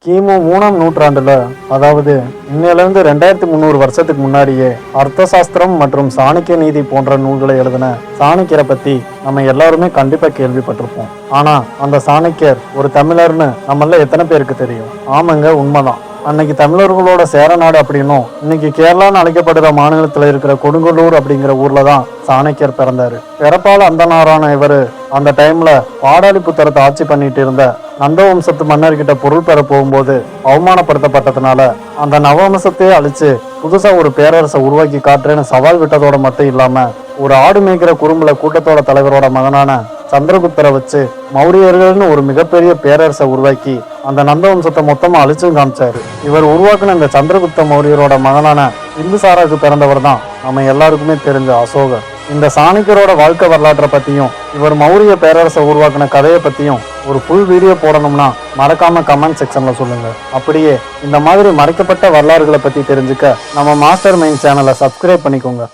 கிமு 3ஆம் நூற்றாண்டுல, அதாவது இன்னையிலிருந்து 2300 வருஷத்துக்கு முன்னாடியே அர்த்த சாஸ்திரம் மற்றும் சாணக்கிய நீதி போன்ற நூல்களை எழுதின சாணக்கியரை பத்தி நம்ம எல்லாருமே கண்டிப்பா கேள்விப்பட்டிருப்போம். ஆனா அந்த சாணக்கியர் ஒரு தமிழர்னு நம்மள எத்தனை பேருக்கு தெரியும்? ஆமாங்க, உண்மைதான். அன்னைக்கு தமிழர்களோட சேரநாடு அப்படின்னும் இன்னைக்கு கேரளான்னு அழைக்கப்படுற மாநிலத்துல இருக்கிற கொடுங்கல்லூர் அப்படிங்கிற ஊர்ல தான் சாணக்கியர் பிறந்தாரு. பிறப்பால் அந்தனாரான இவரு அந்த டைம்ல பாடாலிபுத்திரத்தை ஆட்சி பண்ணிட்டு இருந்த நந்தவம்சத்து மன்னர்கிட்ட பொருள் பெற போகும்போது அவமானப்படுத்தப்பட்டதுனால அந்த நவவம்சத்தையே அழிச்சு புதுசா ஒரு பேரரசை உருவாக்கி காட்டுறேன்னு சவால் விட்டதோட மட்டும் இல்லாம ஒரு ஆடு மேய்க்கிற குறும்புல கூட்டத்தோட தலைவரோட மகனான சந்திரகுப்தரை வச்சு மௌரியர்கள்னு ஒரு மிகப்பெரிய பேரரசை உருவாக்கி அந்த நந்தவம்சத்தை மொத்தமா அழிச்சும் காமிச்சாரு. இவர் உருவாக்குன இந்த சந்திரகுப்த மௌரியரோட மகனான பிந்துசாராக்கு பிறந்தவர் தான் நம்ம எல்லாருக்குமே தெரிஞ்ச அசோகர். இந்த சாணக்கியரோட வாழ்க்கை வரலாற்றை பத்தியும் இவர் மௌரிய பேரரசை உருவாக்குன கதையை பத்தியும் ஒரு ஃபுல் வீடியோ போடணும்னா மறக்காம கமெண்ட் செக்ஷன்ல சொல்லுங்க. அப்படியே இந்த மாதிரி மறைக்கப்பட்ட வரலாறுகளை பத்தி தெரிஞ்சுக்க நம்ம மாஸ்டர் மைண்ட் சேனலை சப்ஸ்கிரைப் பண்ணிக்கோங்க.